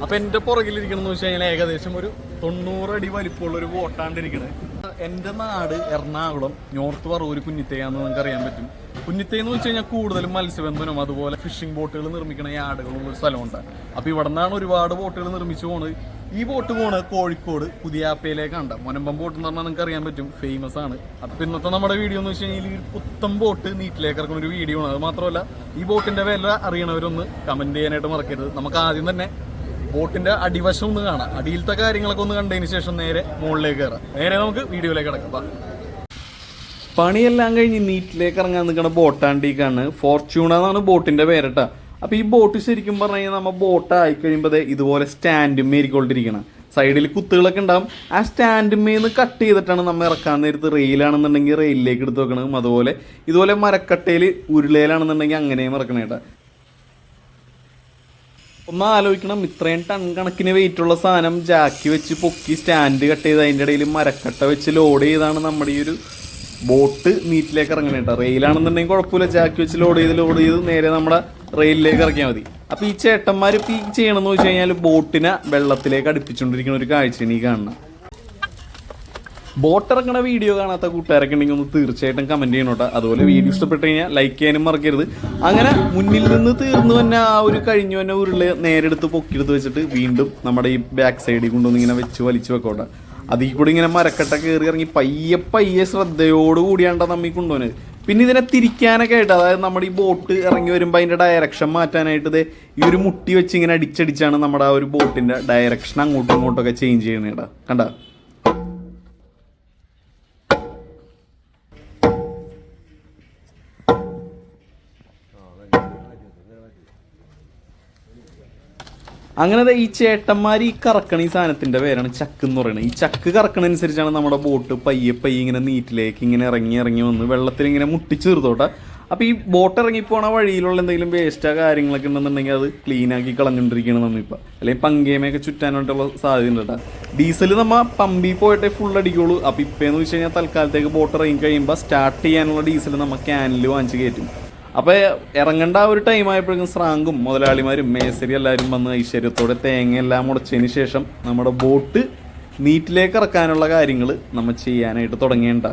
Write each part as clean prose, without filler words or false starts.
അപ്പൊ എന്റെ പുറകിലിരിക്കണമെന്ന് വെച്ച് കഴിഞ്ഞാൽ ഏകദേശം ഒരു 90 അടി വലിപ്പമുള്ള ഒരു ബോട്ടാണ്ടിരിക്കണത്. എന്റെ നാട് എറണാകുളം നോർത്ത് പറവൂര് കുഞ്ഞിത്തേയാന്ന് നിങ്ങൾക്ക് അറിയാൻ പറ്റും. കുഞ്ഞിത്തേന്ന് വെച്ച് കഴിഞ്ഞാൽ കൂടുതലും മത്സ്യബന്ധനം അതുപോലെ ഫിഷിംഗ് ബോട്ടുകൾ നിർമ്മിക്കുന്ന യാർഡുകളുള്ള ഒരു സ്ഥലമുണ്ട്. അപ്പൊ ഇവിടെ നിന്നാണ് ഒരുപാട് ബോട്ടുകൾ നിർമ്മിച്ചു പോണത്. ഈ ബോട്ട് പോണത് കോഴിക്കോട് പുതിയാപ്പയിലേക്കാണ്. മുനമ്പം ബോട്ട് എന്ന് പറഞ്ഞാൽ നിങ്ങൾക്ക് അറിയാൻ പറ്റും, ഫേമസ് ആണ്. അപ്പൊ ഇന്നത്തെ നമ്മുടെ വീഡിയോ എന്ന് വെച്ച് കഴിഞ്ഞാൽ ഈ പുത്തൻ ബോട്ട് നീറ്റിലേക്ക് ഇറക്കുന്ന ഒരു വീഡിയോ ആണ്. അത് മാത്രമല്ല ഈ ബോട്ടിന്റെ വില അറിയണവരൊന്ന് കമന്റ് ചെയ്യാനായിട്ട് മറക്കരുത്. നമുക്ക് ആദ്യം തന്നെ ബോട്ടിന്റെ അടിവശം ഒന്ന് കാണാം. അടിയിലത്തെ കാര്യങ്ങളൊക്കെ ഒന്ന് കണ്ടതിന് ശേഷം നേരെ മുകളിലേക്ക് കയറാം. നേരെ നമുക്ക് വീഡിയോയിലേക്ക് കിടക്കാം. പണിയെല്ലാം കഴിഞ്ഞ് നീറ്റിലേക്ക് ഇറങ്ങാൻ നിൽക്കുന്ന ബോട്ടാണ്ടിക്കാണ്. ഫോർച്യൂണ എന്നാണ് ബോട്ടിന്റെ പേരട്ട. അപ്പൊ ഈ ബോട്ട് ശരിക്കും പറഞ്ഞു കഴിഞ്ഞാൽ നമ്മൾ ബോട്ട് ആയി കഴിയുമ്പോൾ ഇതുപോലെ സ്റ്റാൻഡും മേരിക്കൊണ്ടിരിക്കണം. സൈഡിൽ കുത്തുകളൊക്കെ ഉണ്ടാവും. ആ സ്റ്റാൻഡുമേന്ന് കട്ട് ചെയ്തിട്ടാണ് നമ്മൾ ഇറക്കാൻ നേരത്ത്. റെയിലാണെന്നുണ്ടെങ്കിൽ റെയിലിലേക്ക് എടുത്ത് വെക്കണം. അതുപോലെ ഇതുപോലെ മരക്കട്ടയിൽ ഉരുളയിലാണെന്നുണ്ടെങ്കിൽ അങ്ങനെയും ഇറക്കണം കേട്ടോ. ഒന്ന് ആലോചിക്കണം, ഇത്രയും ടൺ കണക്കിന് വെയിറ്റ് ഉള്ള സാധനം ജാക്കി വെച്ച് പൊക്കി സ്റ്റാൻഡ് കട്ട് ചെയ്ത് അതിൻ്റെ ഇടയിൽ മരക്കട്ട വെച്ച് ലോഡ് ചെയ്താണ് നമ്മുടെ ഈ ഒരു ബോട്ട് നീറ്റിലേക്ക് ഇറങ്ങണേ കേട്ടോ. റെയിലാണെന്നുണ്ടെങ്കിൽ കുഴപ്പമില്ല, ജാക്കി വെച്ച് ലോഡ് ചെയ്ത് നേരെ നമ്മുടെ റെയിലിലേക്ക് ഇറക്കിയാൽ മതി. അപ്പോൾ ഈ ചേട്ടന്മാർ ഇപ്പോൾ ഈ ചെയ്യണമെന്ന് വെച്ച് കഴിഞ്ഞാൽ ബോട്ടിനെ വെള്ളത്തിലേക്ക് അടുപ്പിച്ചുകൊണ്ടിരിക്കുന്ന ഒരു കാഴ്ചയാണ് ഈ കാണുന്നത്. ബോട്ട് ഇറങ്ങുന്ന വീഡിയോ കാണാത്ത കൂട്ടുകാരൊക്കെ ഉണ്ടെങ്കിൽ ഒന്ന് തീർച്ചയായിട്ടും കമന്റ് ചെയ്യണോട്ടോ. അതുപോലെ വീഡിയോ ഇഷ്ടപ്പെട്ട് കഴിഞ്ഞാൽ ലൈക്ക് ചെയ്യാനും മറക്കരുത്. അങ്ങനെ മുന്നിൽ നിന്ന് തീർന്നു തന്നെ ആ ഒരു കഴിഞ്ഞു തന്നെ ഉരുള് നേരെടുത്ത് പൊക്കിയെടുത്ത് വെച്ചിട്ട് വീണ്ടും നമ്മുടെ ഈ ബാക്ക് സൈഡിൽ കൊണ്ടുവന്ന് ഇങ്ങനെ വെച്ച് വലിച്ചു വെക്കോട്ടെ. അതിൽ കൂടി ഇങ്ങനെ മരക്കട്ട കയറി ഇറങ്ങി പയ്യെ ശ്രദ്ധയോട് കൂടിയാണ്ടാ നമ്മി കൊണ്ടുപോകുന്നത്. പിന്നെ ഇതിനെ തിരിക്കാനൊക്കെ ആയിട്ട്, അതായത് നമ്മുടെ ഈ ബോട്ട് ഇറങ്ങി വരുമ്പോൾ അതിൻ്റെ ഡയറക്ഷൻ മാറ്റാനായിട്ട് ഈ ഒരു മുട്ടി വെച്ച് ഇങ്ങനെ അടിച്ചടിച്ചാണ് നമ്മുടെ ആ ഒരു ബോട്ടിൻ്റെ ഡയറക്ഷൻ അങ്ങോട്ടും ഇങ്ങോട്ടൊക്കെ ചേഞ്ച് ചെയ്യണേടാ. കണ്ട അങ്ങനെ ഈ ചേട്ടന്മാർ ഈ കറക്കണ ഈ സാധനത്തിന്റെ പേരാണ് ചക്ക് എന്ന് പറയുന്നത്. ഈ ചക്ക് കറക്കണനുസരിച്ചാണ് നമ്മുടെ ബോട്ട് പയ്യെ ഇങ്ങനെ നീറ്റിലേക്ക് ഇങ്ങനെ ഇറങ്ങി വന്ന് വെള്ളത്തിൽ ഇങ്ങനെ മുട്ടിച്ച് തീർത്തോട്ടെ. അപ്പോൾ ഈ ബോട്ട് ഇറങ്ങിപ്പോണ വഴിയിലുള്ള എന്തെങ്കിലും വേസ്റ്റോ കാര്യങ്ങളൊക്കെ ഉണ്ടെന്നുണ്ടെങ്കിൽ അത് ക്ലീൻ ആക്കി കളഞ്ഞുകൊണ്ടിരിക്കുകയാണ് നമ്മളിപ്പോൾ. അല്ലെങ്കിൽ പങ്കേമയൊക്കെ ചുറ്റാനായിട്ടുള്ള സാധ്യത ഉണ്ട് കേട്ടോ. ഡീസൽ നമ്മൾ പമ്പിൽ പോയിട്ടേ ഫുൾ അടിക്കുള്ളൂ. അപ്പോൾ ഇപ്പോഴെന്ന് വെച്ച് കഴിഞ്ഞാൽ തൽക്കാലത്തേക്ക് ബോട്ട് ഇറങ്ങി കഴിയുമ്പോൾ സ്റ്റാർട്ട് ചെയ്യാനുള്ള ഡീസൽ നമ്മൾ ക്യാനിൽ വാങ്ങിച്ച് കയറ്റും. അപ്പോൾ ഇറങ്ങേണ്ട ആ ഒരു ടൈം ആയപ്പോഴേക്കും സ്രാങ്കും മുതലാളിമാരും മേസരി എല്ലാവരും വന്ന് ഐശ്വര്യത്തോടെ തേങ്ങ എല്ലാം മുടച്ചതിന് ശേഷം നമ്മുടെ ബോട്ട് നീറ്റിലേക്ക് ഇറക്കാനുള്ള കാര്യങ്ങൾ നമ്മൾ ചെയ്യാനായിട്ട് തുടങ്ങേണ്ട.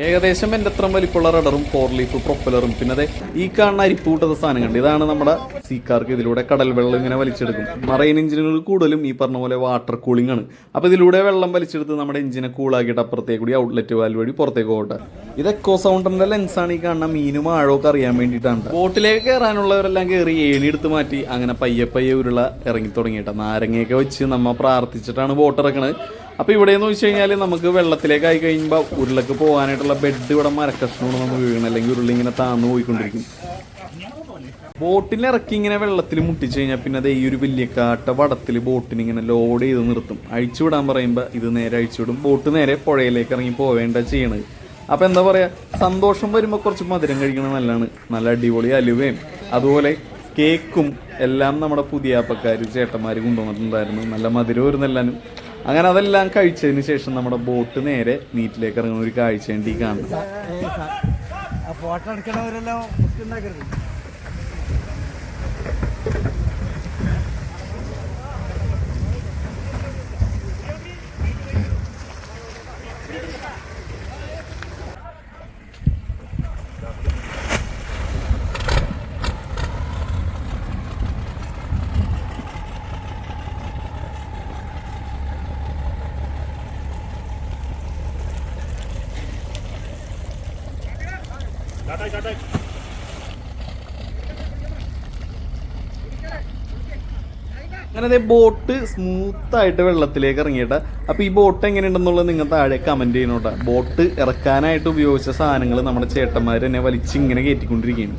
ഏകദേശം എൻ്റെ അത്ര വലിപ്പമുള്ള റഡറും 4 ലീഫ് പ്രൊപ്പലറും പിന്നെ അതെ ഈ കാണുന്ന അരിപ്പ് കൂട്ടത്തെ സാധനം കണ്ട് ഇതാണ് നമ്മുടെ സീക്കാർക്ക്. ഇതിലൂടെ കടൽ വെള്ളം ഇങ്ങനെ വലിച്ചെടുക്കും. മറൈൻ എഞ്ചിനുകൾ കൂടുതലും ഈ പറഞ്ഞ പോലെ വാട്ടർ കൂളിംഗ് ആണ്. അപ്പോൾ ഇതിലൂടെ വെള്ളം വലിച്ചെടുത്ത് നമ്മുടെ എഞ്ചിനെ കൂളാക്കിയിട്ട് അപ്പുറത്തേക്ക് കൂടി ഔട്ട്ലെറ്റ് വാൽവ് വഴി പുറത്തേക്ക് പോകട്ടെ. ഇത് എക്കോ സൗണ്ടറിന്റെ ലെൻസാണ് ഈ കാണുന്ന മീനും ആഴമൊക്കെ അറിയാൻ വേണ്ടിയിട്ടാണ്. ബോട്ടിലേക്ക് കയറാനുള്ളവരെല്ലാം കയറി ഏണി എടുത്ത് മാറ്റി അങ്ങനെ പയ്യെ ഉരുള ഇറങ്ങി തുടങ്ങിയിട്ടാണ്. നാരങ്ങയൊക്കെ വെച്ച് നമ്മൾ പ്രാർത്ഥിച്ചിട്ടാണ് ബോട്ട് ഇറക്കണത്. അപ്പോൾ ഇവിടെയെന്ന് വെച്ച് കഴിഞ്ഞാൽ നമുക്ക് വെള്ളത്തിലേക്ക് ആയി കഴിയുമ്പോൾ ഉരുളക്ക് പോകാനായിട്ടുള്ള ബെഡ് ഇവിടെ മരക്കഷ്ണമാണ് നമ്മൾ വീഴണം, അല്ലെങ്കിൽ ഉരുളി ഇങ്ങനെ താന്നു പോയിക്കൊണ്ടിരിക്കും. ബോട്ടിൽ ഇറക്കി ഇങ്ങനെ വെള്ളത്തിൽ മുട്ടിച്ച് കഴിഞ്ഞാൽ പിന്നെ അത് ഈ ഒരു വലിയ കാട്ട വടത്തിൽ ബോട്ടിന് ഇങ്ങനെ ലോഡ് ചെയ്ത് നിർത്തും. അഴിച്ചുവിടാൻ പറയുമ്പോൾ ഇത് നേരെ അഴിച്ചുവിടും. ബോട്ട് നേരെ പുഴയിലേക്ക് ഇറങ്ങി പോവേണ്ട ചെയ്യണത്. അപ്പോൾ എന്താ പറയുക, സന്തോഷം വരുമ്പോൾ കുറച്ച് മധുരം കഴിക്കണം നല്ലതാണ്. നല്ല അടിപൊളി അലുവയും അതുപോലെ കേക്കും എല്ലാം നമ്മുടെ പുതിയാപ്പക്കാർ ചേട്ടന്മാർ കൊണ്ടുവന്നിട്ടുണ്ടായിരുന്നു. നല്ല മധുരം വരുന്നെല്ലാനും. അങ്ങനെ അതെല്ലാം കഴിച്ചതിന് ശേഷം നമ്മുടെ ബോട്ട് നേരെ നീറ്റിലേക്ക് ഇറങ്ങുന്ന ഒരു കാഴ്ചയുണ്ട് ഈ കാണുന്നത്. അങ്ങനെ ബോട്ട് സ്മൂത്തായിട്ട് വെള്ളത്തിലേക്ക് ഇറങ്ങിയിട്ട്. അപ്പോൾ ഈ ബോട്ട് എങ്ങനെയുണ്ടെന്നുള്ളത് നിങ്ങൾ താഴെ കമന്റ് ചെയ്യണോട്ടാ. ബോട്ട് ഇറക്കാനായിട്ട് ഉപയോഗിച്ച സാധനങ്ങൾ നമ്മുടെ ചേട്ടന്മാർ തന്നെ വലിച്ചിങ്ങനെ കയറ്റിക്കൊണ്ടിരിക്കുകയാണ്.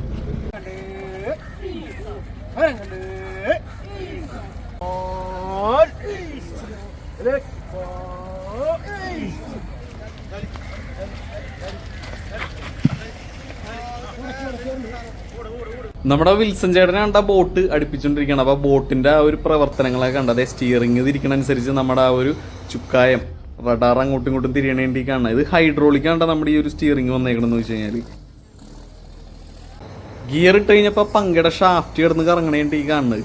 നമ്മുടെ വിൽസൺ ചേട്ടനെ കണ്ട ബോട്ട് അടുപ്പിച്ചുകൊണ്ടിരിക്കുകയാണ്. അപ്പോൾ ബോട്ടിൻ്റെ ആ ഒരു പ്രവർത്തനങ്ങളൊക്കെ കണ്ടത് സ്റ്റിയറിംഗ് തിരിക്കണ അനുസരിച്ച് നമ്മുടെ ആ ഒരു ചുക്കായം റഡാർ അങ്ങോട്ടും ഇങ്ങോട്ടും തിരിയണേണ്ടി കാണുന്നത്. ഇത് ഹൈഡ്രോളിക് ആണ് നമ്മുടെ ഈ ഒരു സ്റ്റിയറിംഗ് വന്നേക്കണമെന്ന് വെച്ച് കഴിഞ്ഞാൽ. ഗിയർ ഇട്ട് കഴിഞ്ഞപ്പോൾ പങ്കയുടെ ഷാഫ്റ്റ് കിടന്ന് കറങ്ങണേണ്ടി കാണുന്നത്.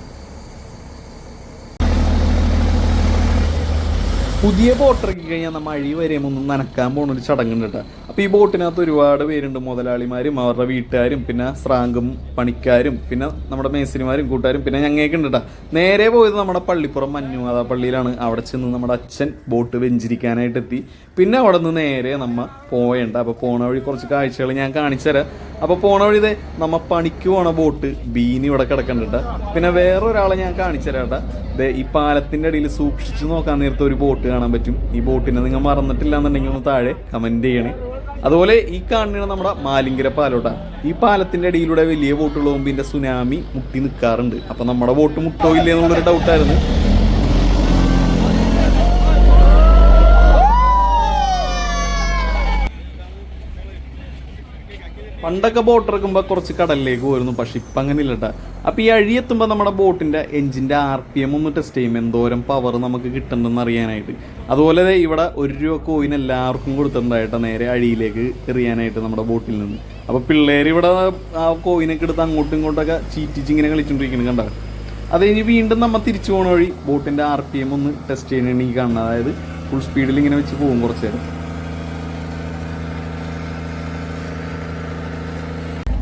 പുതിയ ബോട്ട് ഇറക്കി കഴിഞ്ഞാൽ നമ്മൾ അഴി വരെയും ഒന്ന് നനക്കാൻ പോകുന്ന ഒരു ചടങ്ങുണ്ട് കേട്ടോ. അപ്പോൾ ഈ ബോട്ടിനകത്ത് ഒരുപാട് പേരുണ്ട്, മുതലാളിമാരും അവരുടെ വീട്ടുകാരും പിന്നെ സ്രാങ്കും പണിക്കാരും പിന്നെ നമ്മുടെ മേസ്തിരിമാരും കൂട്ടുകാരും പിന്നെ ഞങ്ങൾക്ക് ഉണ്ട് കേട്ടോ. നേരെ പോയത് നമ്മുടെ പള്ളിപ്പുറം മഞ്ഞുമാതാ പള്ളിയിലാണ്. അവിടെ ചെന്ന് നമ്മുടെ അച്ഛൻ ബോട്ട് വെഞ്ചിരിക്കാനായിട്ട് എത്തി. പിന്നെ അവിടെ നിന്ന് നേരെ നമ്മൾ പോയേണ്ട. അപ്പോൾ പോണ വഴി കുറച്ച് കാഴ്ചകൾ ഞാൻ കാണിച്ചു തരാം. അപ്പോൾ പോണ വഴി ഇതേ നമ്മൾ പണിക്ക് പോണ ബോട്ട് ബീനി ഇവിടെ കിടക്കണ്ട. പിന്നെ വേറൊരാളെ ഞാൻ കാണിച്ചു തരാം കേട്ടോ. ഈ പാലത്തിൻ്റെ അടിയിൽ സൂക്ഷിച്ച് നോക്കാൻ നേരത്തെ ഒരു ബോട്ട് കാണാൻ പറ്റും. ഈ ബോട്ടിനെ നിങ്ങൾ മറന്നിട്ടില്ല എന്നുണ്ടെങ്കിൽ ഒന്ന് താഴെ കമൻറ്റ് ചെയ്യണേ. അതുപോലെ ഈ കാണുന്ന നമ്മുടെ മാലിങ്കര പാലോട്ടാ. ഈ പാലത്തിൻ്റെ അടിയിലൂടെ വലിയ ബോട്ടുകൾ പോകുമ്പോൾ ഇതിൻ്റെ സുനാമി മുട്ടി നിൽക്കാറുണ്ട്. അപ്പോൾ നമ്മുടെ ബോട്ട് മുട്ടോ ഇല്ലേ എന്നുള്ളൊരു ഡൗട്ടായിരുന്നു. പണ്ടൊക്കെ ബോട്ട് ഇറക്കുമ്പോൾ കുറച്ച് കടലിലേക്ക് പോയിരുന്നു, പക്ഷെ ഇപ്പം അങ്ങനെ ഇല്ല കേട്ടോ. അപ്പോൾ ഈ അഴിയെത്തുമ്പോൾ നമ്മുടെ ബോട്ടിൻ്റെ എഞ്ചിൻ്റെ RPM ഒന്ന് ടെസ്റ്റ് ചെയ്യും, എന്തോരം പവർ നമുക്ക് കിട്ടുന്നുണ്ടെന്ന് അറിയാനായിട്ട്. അതുപോലെ ഇവിടെ ₹1 കോയിൻ എല്ലാവർക്കും കൊടുത്തിട്ടുണ്ടായിട്ടോ നേരെ അഴിയിലേക്ക് എറിയാനായിട്ട് നമ്മുടെ ബോട്ടിൽ നിന്ന്. അപ്പോൾ പിള്ളേർ ഇവിടെ ആ കോയിനൊക്കെ എടുത്ത് അങ്ങോട്ടും ഇങ്ങോട്ടൊക്കെ ചീറ്റിച്ച് ഇങ്ങനെ കളിച്ചുകൊണ്ടിരിക്കുന്നത് കണ്ടോ. അത് കഴിഞ്ഞ് വീണ്ടും നമ്മൾ തിരിച്ചു പോകുന്ന വഴി ബോട്ടിൻ്റെ RPM ഒന്ന് ടെസ്റ്റ് ചെയ്യണമെങ്കിൽ ഈ കാണുന്നത്, അതായത് ഫുൾ സ്പീഡിൽ ഇങ്ങനെ വെച്ച് പോകും കുറച്ച് നേരം.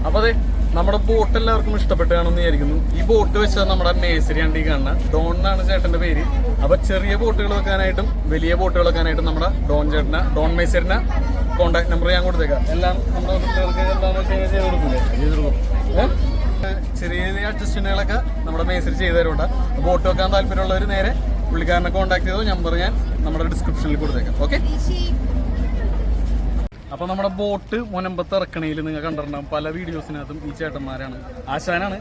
അപ്പോൾ അതെ നമ്മുടെ ബോട്ട് എല്ലാവർക്കും ഇഷ്ടപ്പെട്ടാണെന്ന് വിചാരിക്കുന്നു. ഈ ബോട്ട് വെച്ചാൽ നമ്മുടെ മേസ്തിരിയാണ് ഈ കാണുന്ന ഡോൺ എന്നാണ് ചേട്ടൻ്റെ പേര്. അപ്പോൾ ചെറിയ ബോട്ടുകൾ വെക്കാനായിട്ടും വലിയ ബോട്ടുകൾ വെക്കാനായിട്ടും നമ്മുടെ ഡോൺ മേസ്തിരിനെ കോൺടാക്ട് നമ്പർ ഞാൻ കൊടുത്തേക്കാം. എല്ലാം നമ്മുടെ കുട്ടികൾക്ക് എന്താണെന്ന് വെച്ച് കഴിഞ്ഞാൽ ചെയ്ത് കൊടുക്കും. ചെറിയ ചെറിയ അഡ്ജസ്റ്റ്മെന്റുകളൊക്കെ നമ്മുടെ മേസ്തിരി ചെയ്തു തരുന്നുണ്ട്. ബോട്ട് വെക്കാൻ താല്പര്യമുള്ളവർ നേരെ പുള്ളിക്കാരനെ കോൺടാക്ട് ചെയ്തോ. നമ്പർ ഞാൻ നമ്മുടെ ഡിസ്ക്രിപ്ഷനിൽ കൊടുത്തേക്കാം. ഓക്കെ. അപ്പോൾ നമ്മുടെ ബോട്ട് മുനമ്പത്ത് ഇറക്കണയിൽ നിങ്ങൾ കണ്ടിട്ടുണ്ടാകും പല വീഡിയോസിനകത്തും ഈ ചേട്ടന്മാരാണ്. ആശാനാണ്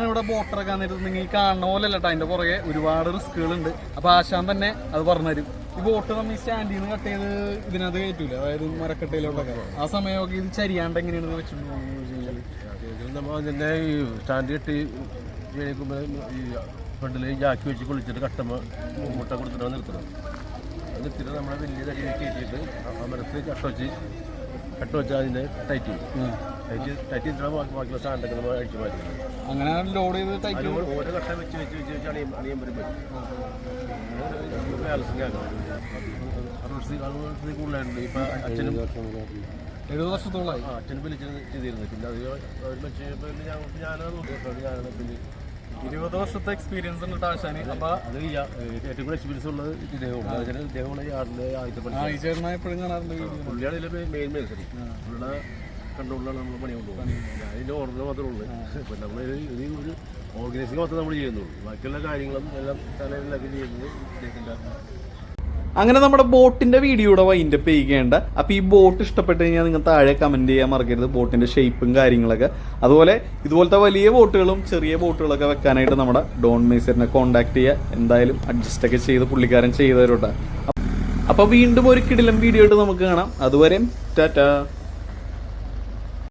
ഇവിടെ ബോട്ട് ഇറക്കാൻ നേരത്ത് നിങ്ങൾ ഈ കാണുന്ന പോലെ അല്ല കേട്ടോ. അതിൻ്റെ പുറകെ ഒരുപാട് റിസ്കുകളുണ്ട്. അപ്പോൾ ആശാൻ തന്നെ അത് പറഞ്ഞുതരും. ഈ ബോട്ട് നമ്മൾ ഈ സ്റ്റാൻഡിൽ നിന്ന് കട്ട് ചെയ്ത് ഇതിനകത്ത് കയറ്റൂല, അതായത് മരക്കട്ടയിലോട്ടൊക്കെ. ആ സമയമൊക്കെ ഇത് ചരിയാണ്ട് എങ്ങനെയാണെന്ന് വെച്ചിട്ടുണ്ടെങ്കിൽ നമ്മൾ അതിൻ്റെ ഈ സ്റ്റാൻഡ് കെട്ടി ഈ ഫ്രണ്ടിൽ ജാക്കി വെച്ച് കുളിച്ചിട്ട് കട്ടമ്മ മുട്ട കൊടുത്തിട്ടാണ് നിർത്തണം. നിർത്തിയിട്ട് നമ്മളെ വലിയ തടി കയറ്റിയിട്ട് അമരത്ത് കട്ട വെച്ച് അതിനെ ടൈറ്റ് ചെയ്യും. ടൈറ്റ് ചെയ്തിട്ടാണ് ബാക്കിയുള്ള സ്റ്റാൻഡൊക്കെ നമ്മൾ അഴിച്ചു മാറ്റുന്നത്. അങ്ങനെ ലോഡ് ചെയ്ത് ടൈറ്റ് ഓരോ കട്ട വെച്ച് അണിയാൻ വരും. ബാലൻസിങ് ആക്കണം. കൂടുതലായിട്ടുണ്ട്. ഇപ്പം അച്ഛനും 70 വർഷത്തോളമായി അച്ഛനും വിളിച്ച് ചെയ്തിരുന്നു. പിന്നെ അത് വെച്ച് ഞാനത് പിന്നെ 20 വർഷത്തെ എക്സ്പീരിയൻസ് ഉണ്ട് ആശാന്. അപ്പൊ അത് ഏറ്റവും കൂടുതൽ എക്സ്പീരിയൻസ് ഉള്ളത് ഇദ്ദേഹമാണ്. യാർഡിലെ എപ്പോഴും കാണാറുണ്ട്. പുള്ളിയാണ് ഇതിലെ മെയിൻ മേൽസരി. പുള്ളിയുടെ കണ്ടുകൊണ്ടാണ് നമ്മൾ പണി കൊണ്ടുപോകുന്നത്. ഞാൻ ഇതിൻ്റെ ഓർഡർ മാത്രമേ ഉള്ളൂ. ഇപ്പം നമ്മൾ ഇത് ഒരു ഓർഗനൈസിങ് മാത്രമേ നമ്മൾ ചെയ്യുന്നുള്ളൂ. ബാക്കിയുള്ള കാര്യങ്ങളും എല്ലാം തലയിലൊക്കെ ചെയ്യുന്നത് ഇദ്ദേഹത്തിൻ്റെ. അങ്ങനെ നമ്മുടെ ബോട്ടിന്റെ വീഡിയോയുടെ വൈൻഡപ്പ് ചെയ്യുകയുണ്ട്. അപ്പോൾ ഈ ബോട്ട് ഇഷ്ടപ്പെട്ട് കഴിഞ്ഞാൽ നിങ്ങൾ താഴെ കമന്റ് ചെയ്യാൻ മറക്കരുത്, ബോട്ടിന്റെ ഷേപ്പും കാര്യങ്ങളൊക്കെ. അതുപോലെ ഇതുപോലത്തെ വലിയ ബോട്ടുകളും ചെറിയ ബോട്ടുകളൊക്കെ വെക്കാനായിട്ട് നമ്മുടെ ഡോൺ മേസറിനെ കോൺടാക്ട് ചെയ്യുക. എന്തായാലും അഡ്ജസ്റ്റ് ഒക്കെ ചെയ്ത് പുള്ളിക്കാരൻ ചെയ്തു തരും കേട്ടോ. അപ്പോൾ വീണ്ടും ഒരു കിടിലം വീഡിയോ ആയിട്ട് നമുക്ക് കാണാം. അതുവരെയും ടാറ്റാ.